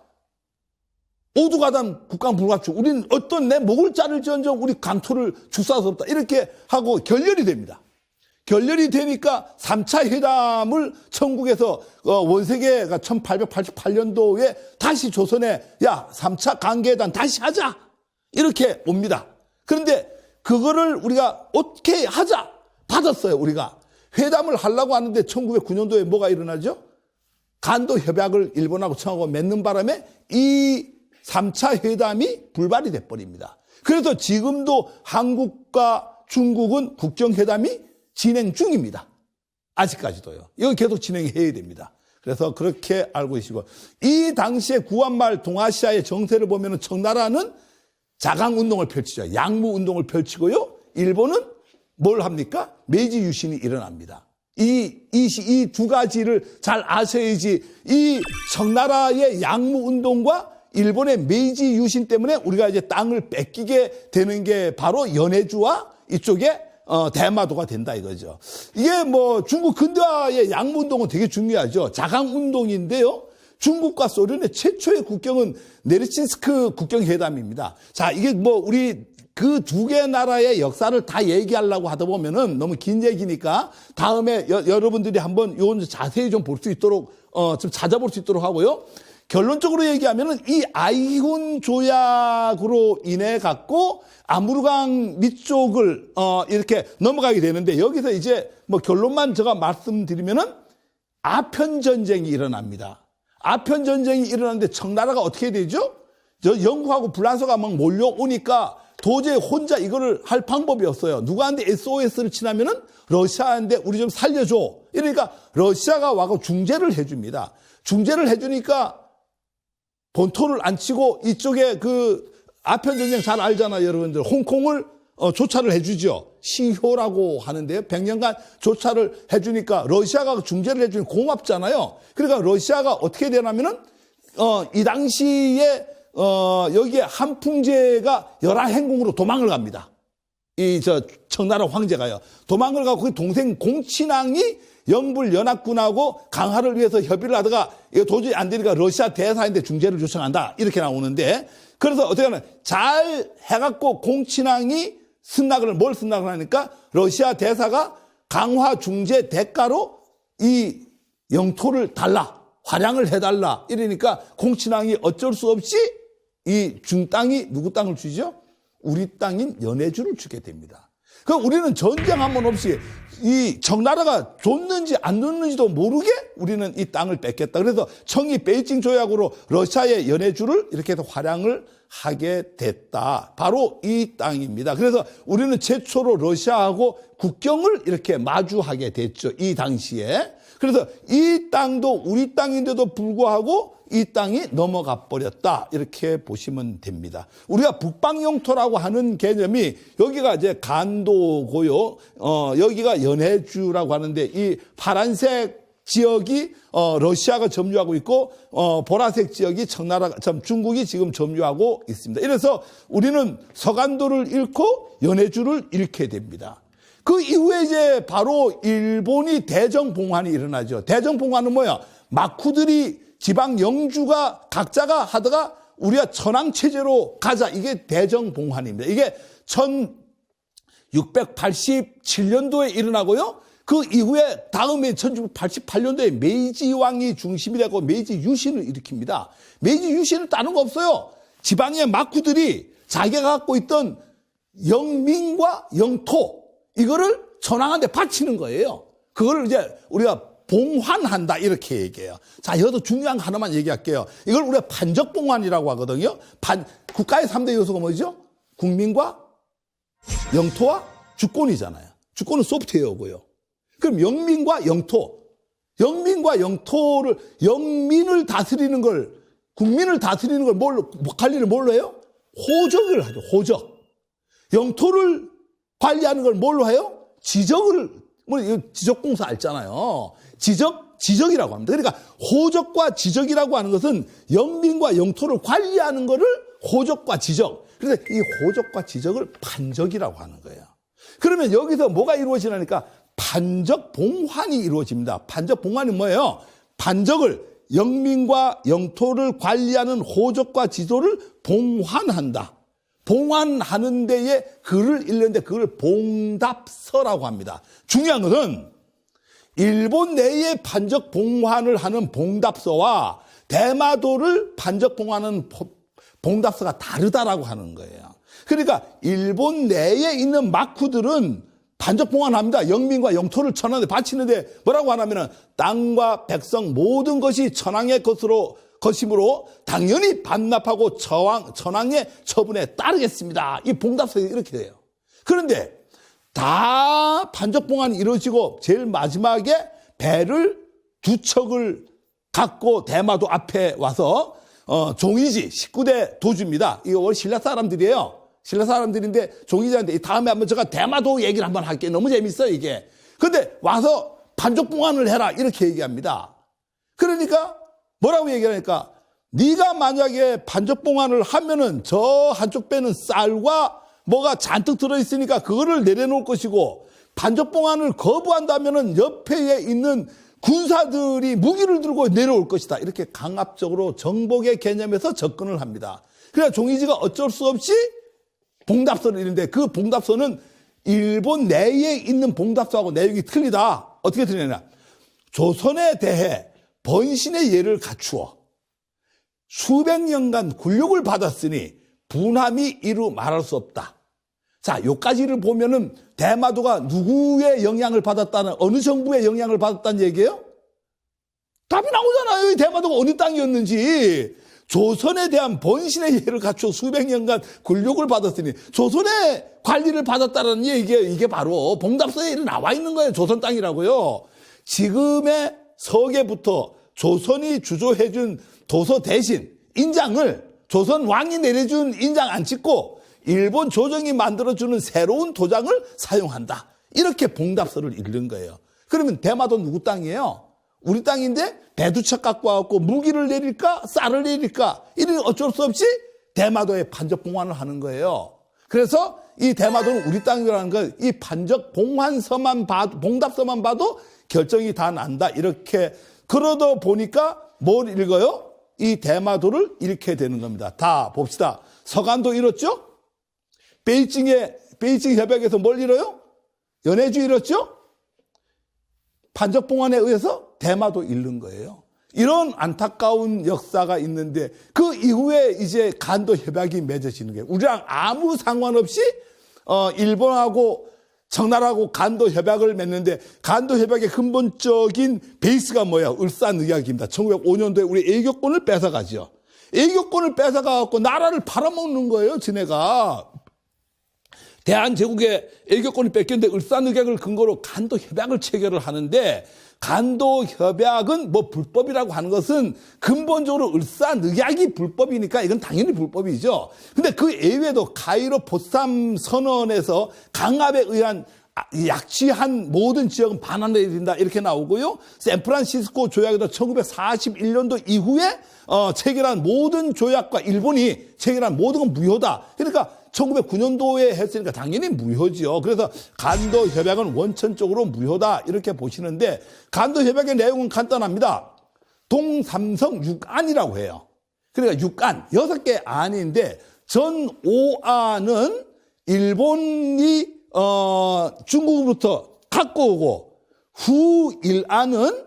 오두가단 국강불가축 우리는 어떤 내 목을 자를지언정 우리 강토를 축소할 수 없다 이렇게 하고 결렬이 됩니다. 결렬이 되니까 3차 회담을 천국에서 원세계가 1888년도에 다시 조선에 3차 강계회담 다시 하자 이렇게 옵니다. 그런데 그거를 우리가 어떻게 하자 받았어요. 우리가 회담을 하려고 하는데 1909년도에 뭐가 일어나죠? 간도 협약을 일본하고 청하고 맺는 바람에 이 3차 회담이 불발이 돼버립니다. 그래서 지금도 한국과 중국은 국정회담이 진행 중입니다. 아직까지도요. 이건 계속 진행해야 됩니다. 그래서 그렇게 알고 계시고 이 당시에 구한말 동아시아의 정세를 보면 청나라는 자강운동을 펼치죠. 양무운동을 펼치고요. 일본은 뭘 합니까? 메이지 유신이 일어납니다. 이 두 가지를 잘 아셔야지 이 청나라의 양무운동과 일본의 메이지 유신 때문에 우리가 이제 땅을 뺏기게 되는 게 바로 연해주와 이쪽에 대마도가 된다 이거죠. 이게 뭐 중국 근대화의 양무운동은 되게 중요하죠. 자강운동인데요. 중국과 소련의 최초의 국경은 네르친스크 국경회담입니다. 자, 이게 뭐 우리 그 두 개 나라의 역사를 다 얘기하려고 하다 보면은 너무 긴 얘기니까 다음에 여러분들이 한번 요건 자세히 좀 볼 수 있도록 좀 찾아볼 수 있도록 하고요. 결론적으로 얘기하면은 이 아이군 조약으로 인해 갖고 아무르강 밑쪽을 이렇게 넘어가게 되는데 여기서 이제 뭐 결론만 제가 말씀드리면은 아편 전쟁이 일어납니다. 아편 전쟁이 일어났는데 청나라가 어떻게 되죠? 저 영국하고 불란서가 막 몰려오니까 도저히 혼자 이거를 할 방법이 없어요. 누구한테 SOS를 치냐면은 러시아한테 우리 좀 살려줘. 이러니까 러시아가 와서 중재를 해줍니다. 중재를 해주니까 본토를 안 치고 이쪽에 그 아편 전쟁 잘 알잖아요, 여러분들. 홍콩을 조차를 해주죠. 시효라고 하는데요. 100년간 조차를 해주니까 러시아가 중재를 해주니 고맙잖아요. 그러니까 러시아가 어떻게 되냐면은 이 당시에 여기에 한풍제가 열하행궁으로 도망을 갑니다. 청나라 황제가요. 도망을 가고 그 동생 공친왕이 영불연합군하고 강화를 위해서 협의를 하다가 이거 도저히 안 되니까 러시아 대사인데 중재를 요청한다. 이렇게 나오는데 그래서 어떻게 하면 잘 해갖고 공친왕이 뭘 승낙을 하니까 러시아 대사가 강화 중재 대가로 이 영토를 달라. 활양을 해달라. 이러니까 공친왕이 어쩔 수 없이 이 중땅이 누구 땅을 주죠? 우리 땅인 연해주를 주게 됩니다. 그럼 우리는 전쟁 한 번 없이 이 청나라가 줬는지 안 줬는지도 모르게 우리는 이 땅을 뺏겠다. 그래서 청이 베이징 조약으로 러시아의 연해주를 이렇게 해서 활양을 하게 됐다. 바로 이 땅입니다. 그래서 우리는 최초로 러시아하고 국경을 이렇게 마주하게 됐죠. 이 당시에. 그래서 이 땅도 우리 땅인데도 불구하고 이 땅이 넘어가 버렸다. 이렇게 보시면 됩니다. 우리가 북방 영토라고 하는 개념이 여기가 이제 간도고요. 여기가 연해주라고 하는데 이 파란색 지역이 러시아가 점유하고 있고 보라색 지역이 중국이 지금 점유하고 있습니다. 이래서 우리는 서간도를 잃고 연해주를 잃게 됩니다. 그 이후에 이제 바로 일본이 대정봉환이 일어나죠. 대정봉환은 뭐야? 막후들이 지방 영주가 각자가 하다가 우리가 천황체제로 가자. 이게 대정봉환입니다. 이게 1687년도에 일어나고요. 그 이후에 다음에 1688년도에 메이지왕이 중심이 되고 메이지 유신을 일으킵니다. 메이지 유신은 다른 거 없어요. 지방의 막후들이 자기가 갖고 있던 영민과 영토 이거를 천황한테 바치는 거예요. 그거를 이제 우리가 봉환한다 이렇게 얘기해요. 자, 여기서 중요한 거 하나만 얘기할게요. 이걸 우리가 판적봉환이라고 하거든요. 국가의 3대 요소가 뭐죠? 국민과 영토와 주권이잖아요. 주권은 소프트웨어고요. 그럼 영민과 영토. 영민과 영토를 영민을 다스리는 걸 국민을 다스리는 걸 관리를 뭘로 해요? 호적을 하죠. 호적. 영토를 관리하는 걸 뭘로 해요? 지적공사 알잖아요. 지적이라고 합니다. 그러니까 호적과 지적이라고 하는 것은 영민과 영토를 관리하는 것을 호적과 지적. 그래서 이 호적과 지적을 판적이라고 하는 거예요. 그러면 여기서 뭐가 이루어지냐니까 판적봉환이 이루어집니다. 판적봉환이 뭐예요? 판적을 영민과 영토를 관리하는 호적과 지도를 봉환한다. 봉환하는 데에 글을 읽는데 그걸 봉답서라고 합니다. 중요한 것은 일본 내에 판적 봉환을 하는 봉답서와 대마도를 판적 봉환하는 봉답서가 다르다라고 하는 거예요. 그러니까 일본 내에 있는 막후들은 판적 봉환합니다. 영민과 영토를 천황에 바치는데 뭐라고 하냐면은 땅과 백성 모든 것이 천황의 것이므로 당연히 반납하고 천황의 처분에 따르겠습니다. 이 봉답서에 이렇게 돼요. 그런데 다 판적봉환이 이루어지고 제일 마지막에 배를 2척을 갖고 대마도 앞에 와서 종이지 19대 도주입니다. 이거 원래 신라 사람들이에요. 신라 사람들인데 종이지한테 다음에 한번 제가 대마도 얘기를 한번 할게요. 너무 재밌어요 이게. 근데 와서 판적봉환을 해라 이렇게 얘기합니다. 그러니까 뭐라고 얘기하니까 네가 만약에 반적봉환을 하면은 저 한쪽 배는 쌀과 뭐가 잔뜩 들어있으니까 그거를 내려놓을 것이고, 반적봉환을 거부한다면은 옆에 있는 군사들이 무기를 들고 내려올 것이다. 이렇게 강압적으로 정복의 개념에서 접근을 합니다. 그래서 종의지가 어쩔 수 없이 봉답서를 읽는데, 그 봉답서는 일본 내에 있는 봉답서하고 내용이 틀리다. 어떻게 틀리냐? 조선에 대해 번신의 예를 갖추어 수백 년간 굴욕을 받았으니 분함이 이루 말할 수 없다. 자, 요까지를 보면은 대마도가 누구의 영향을 받았다는, 어느 정부의 영향을 받았다는 얘기예요? 답이 나오잖아요. 이 대마도가 어느 땅이었는지. 조선에 대한 번신의 예를 갖추어 수백 년간 굴욕을 받았으니 조선의 관리를 받았다는 얘기예요. 이게 바로 봉답서에 나와 있는 거예요. 조선 땅이라고요. 지금의 서계부터 조선이 주조해준 도서 대신 인장을 조선 왕이 내려준 인장 안 찍고 일본 조정이 만들어주는 새로운 도장을 사용한다. 이렇게 봉답서를 읽는 거예요. 그러면 대마도 누구 땅이에요? 우리 땅인데 배두척 갖고 와갖고 무기를 내릴까? 쌀을 내릴까? 이런 어쩔 수 없이 대마도에 반적봉환을 하는 거예요. 그래서 이 대마도는 우리 땅이라는 걸 이 반적봉환서만 봐도, 봉답서만 봐도 결정이 다 난다. 이렇게 그러다 보니까 뭘 읽어요? 이 대마도를 읽게 되는 겁니다. 다 봅시다. 서간도 잃었죠? 베이징 협약에서 뭘 잃어요? 연해주 잃었죠? 반적봉환에 의해서 대마도 잃는 거예요. 이런 안타까운 역사가 있는데 그 이후에 이제 간도 협약이 맺어지는 거예요. 우리랑 아무 상관없이 일본하고 청나라하고 간도 협약을 맺는데, 간도 협약의 근본적인 베이스가 뭐예요? 을사늑약입니다. 1905년도에 우리 애교권을 뺏어가죠. 애교권을 뺏어가갖고 나라를 팔아먹는 거예요, 지네가. 대한제국의 애교권을 뺏겼는데 을사늑약을 근거로 간도 협약을 체결을 하는데, 간도 협약은 뭐 불법이라고 하는 것은 근본적으로 을사늑약이 불법이니까 이건 당연히 불법이죠. 근데 그 이외에도 카이로 포삼 선언에서 강압에 의한 약취한 모든 지역은 반환해야 된다 이렇게 나오고요. 샌프란시스코 조약에도 1941년도 이후에 체결한 모든 조약과 일본이 체결한 모든 건 무효다. 그러니까 1909년도에 했으니까 당연히 무효지요. 그래서 간도 협약은 원천적으로 무효다 이렇게 보시는데, 간도 협약의 내용은 간단합니다. 동삼성 6안이라고 해요. 그러니까 6안, 6개 안인데 전 5안은 일본이 중국으로부터 갖고 오고, 후 1안은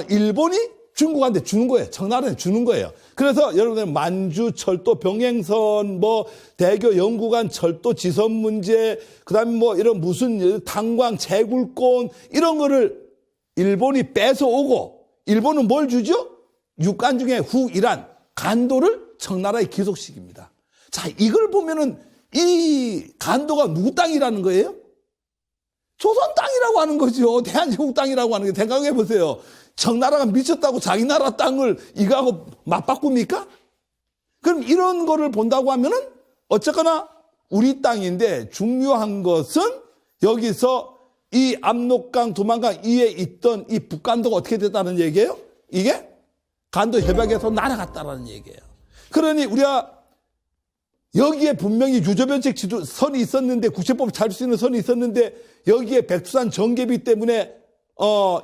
일본이 중국한테 주는 거예요. 청나라한테 주는 거예요. 그래서 여러분들 만주 철도 병행선, 뭐 대교 영구간 철도 지선 문제, 그다음에 뭐 이런 무슨 탄광 채굴권 이런 거를 일본이 뺏어오고, 일본은 뭘 주죠? 육간 중에 후 1안 간도를 청나라에 귀속시킵니다. 자, 이걸 보면은 이 간도가 누구 땅이라는 거예요? 조선 땅이라고 하는 거죠. 대한제국 땅이라고 하는 게. 생각해 보세요. 청나라가 미쳤다고 자기 나라 땅을 이거하고 맞바꿉니까? 그럼 이런 거를 본다고 하면은 어쨌거나 우리 땅인데, 중요한 것은 여기서 이 압록강, 두만강 위에 있던 이 북간도가 어떻게 됐다는 얘기예요? 이게 간도 협약에서 날아갔다라는 얘기예요. 그러니 우리가 여기에 분명히 유조변책 선이 있었는데, 국제법을 잘 수 있는 선이 있었는데, 여기에 백두산 전개비 때문에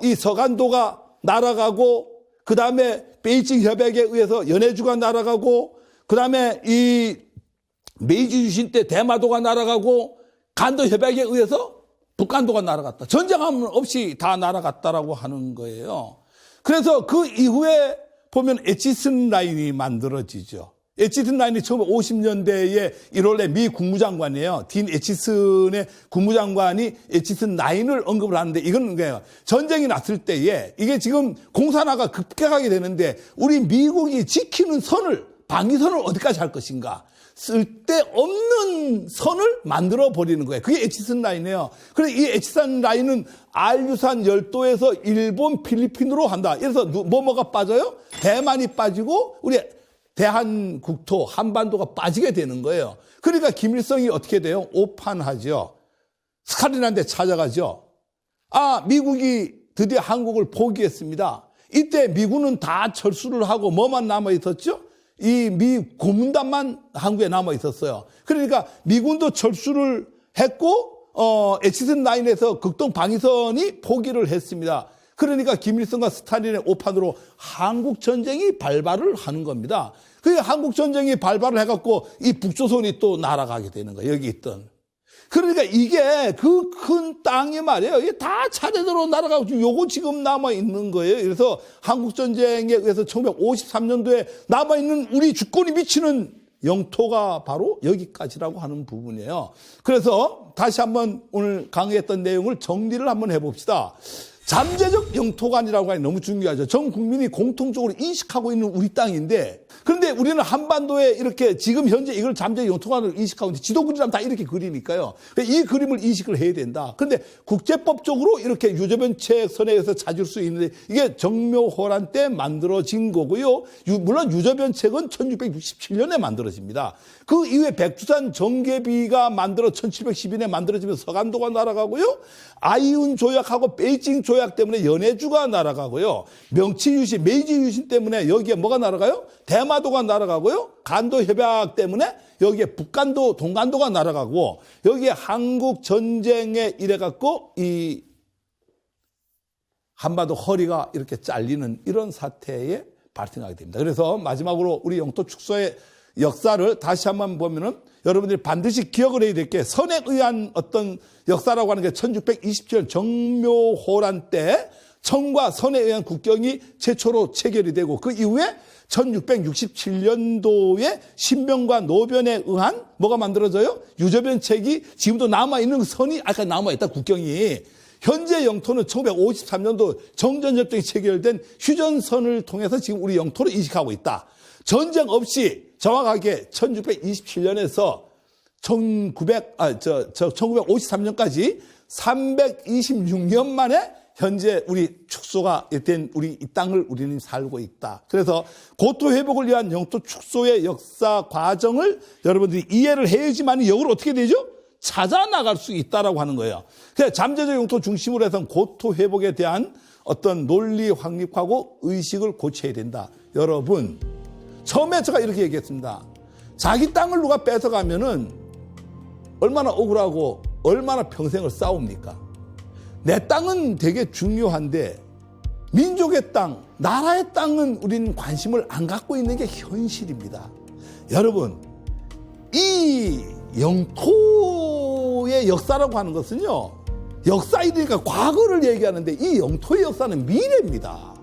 이 서간도가 날아가고, 그 다음에 베이징 협약에 의해서 연해주가 날아가고, 그 다음에 이 메이지 유신 때 대마도가 날아가고, 간도 협약에 의해서 북간도가 날아갔다. 전쟁함 없이 다 날아갔다라고 하는 거예요. 그래서 그 이후에 보면 에치슨 라인이 만들어지죠. 에치슨 라인이 1950년대에 1월에 미 국무장관이에요. 딘 에치슨의 국무장관이 에치슨 라인을 언급을 하는데, 이건 뭐예요? 전쟁이 났을 때에 이게 지금 공산화가 급격하게 되는데 우리 미국이 지키는 선을, 방위선을 어디까지 할 것인가? 쓸데없는 선을 만들어 버리는 거예요. 그게 에치슨 라인이에요. 그래서 이 에치슨 라인은 알류산 열도에서 일본, 필리핀으로 한다. 그래서 뭐가 빠져요? 대만이 빠지고 우리 대한국토, 한반도가 빠지게 되는 거예요. 그러니까 김일성이 어떻게 돼요? 오판하죠. 스탈린한테 찾아가죠. 아, 미국이 드디어 한국을 포기했습니다. 이때 미군은 다 철수를 하고 뭐만 남아 있었죠? 이 미 고문단만 한국에 남아 있었어요. 그러니까 미군도 철수를 했고 에치슨 라인에서 극동 방위선이 포기를 했습니다. 그러니까 김일성과 스탈린의 오판으로 한국 전쟁이 발발을 하는 겁니다. 그 한국 전쟁이 발발을 해갖고 이 북조선이 또 날아가게 되는 거예요. 여기 있던. 그러니까 이게 그 큰 땅이 말이에요. 이게 다 차례대로 날아가고 요거 지금 남아 있는 거예요. 그래서 한국 전쟁에 의해서 1953년도에 남아 있는 우리 주권이 미치는 영토가 바로 여기까지라고 하는 부분이에요. 그래서 다시 한번 오늘 강의했던 내용을 정리를 한번 해봅시다. 잠재적 영토관이라고 하니 너무 중요하죠. 전 국민이 공통적으로 인식하고 있는 우리 땅인데, 그런데 우리는 한반도에 이렇게 지금 현재 이걸 잠재적 영토관으로 인식하고 있는데 지도 그리라면 다 이렇게 그리니까요. 이 그림을 인식을 해야 된다. 그런데 국제법적으로 이렇게 유저변책선에 의해서 찾을 수 있는데 이게 정묘호란 때 만들어진 거고요. 물론 유저변책은 1667년에 만들어집니다. 그 이후에 백두산 정계비가 만들어 1712년에 만들어지면서 서간도가 날아가고요. 아이운 조약하고 베이징 조약 때문에 연해주가 날아가고요. 명치 유신, 메이지 유신 때문에 여기에 뭐가 날아가요? 대마도가 날아가고요. 간도 협약 때문에 여기에 북간도, 동간도가 날아가고 여기에 한국 전쟁에 이래갖고 이 한반도 허리가 이렇게 잘리는 이런 사태에 발생하게 됩니다. 그래서 마지막으로 우리 영토 축소의 역사를 다시 한번 보면은 여러분들이 반드시 기억을 해야 될 게 선에 의한 어떤 역사라고 하는 게 1627년 정묘호란 때 청과 선에 의한 국경이 최초로 체결이 되고 그 이후에 1667년도에 신병과 노변에 의한 뭐가 만들어져요? 유저변책이 지금도 남아있는 선이 아까 남아있다 국경이. 현재 영토는 1953년도 정전협정이 체결된 휴전선을 통해서 지금 우리 영토를 인식하고 있다. 전쟁 없이 정확하게 1627년에서 1953년까지 326년 만에 현재 우리 축소가 된 우리 이 땅을 우리는 살고 있다. 그래서 고토 회복을 위한 영토 축소의 역사 과정을 여러분들이 이해를 해야지만 역으로 어떻게 되죠? 찾아 나갈 수 있다라고 하는 거예요. 그래서 잠재적 영토 중심으로 해서 고토 회복에 대한 어떤 논리 확립하고 의식을 고쳐야 된다. 여러분, 처음에 제가 이렇게 얘기했습니다. 자기 땅을 누가 뺏어가면은 얼마나 억울하고 얼마나 평생을 싸웁니까? 내 땅은 되게 중요한데 민족의 땅, 나라의 땅은 우리는 관심을 안 갖고 있는 게 현실입니다. 여러분, 이 영토의 역사라고 하는 것은요, 역사이니까 과거를 얘기하는데 이 영토의 역사는 미래입니다.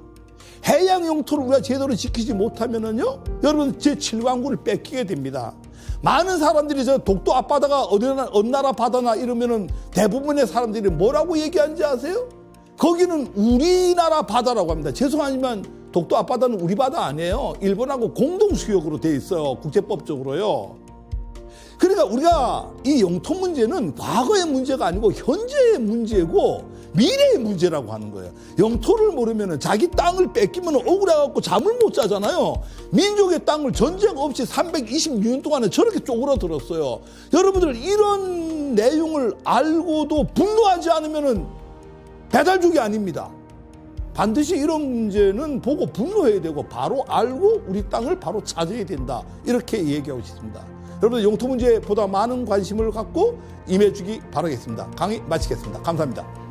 해양 영토를 우리가 제대로 지키지 못하면은요, 여러분 제7왕국을 뺏기게 됩니다. 많은 사람들이 저 독도 앞바다가 어느 나라 바다나 이러면은 대부분의 사람들이 뭐라고 얘기하는지 아세요? 거기는 우리나라 바다라고 합니다. 죄송하지만 독도 앞바다는 우리 바다 아니에요. 일본하고 공동수역으로 돼 있어요. 국제법적으로요. 그러니까 우리가 이 영토 문제는 과거의 문제가 아니고 현재의 문제고 미래의 문제라고 하는 거예요. 영토를 모르면 자기 땅을 뺏기면 억울해갖고 잠을 못 자잖아요. 민족의 땅을 전쟁 없이 326년 동안에 저렇게 쪼그라들었어요. 여러분들 이런 내용을 알고도 분노하지 않으면 배달족이 아닙니다. 반드시 이런 문제는 보고 분노해야 되고 바로 알고 우리 땅을 바로 찾아야 된다. 이렇게 얘기하고 싶습니다. 여러분 영토 문제에 보다 많은 관심을 갖고 임해주기 바라겠습니다. 강의 마치겠습니다. 감사합니다.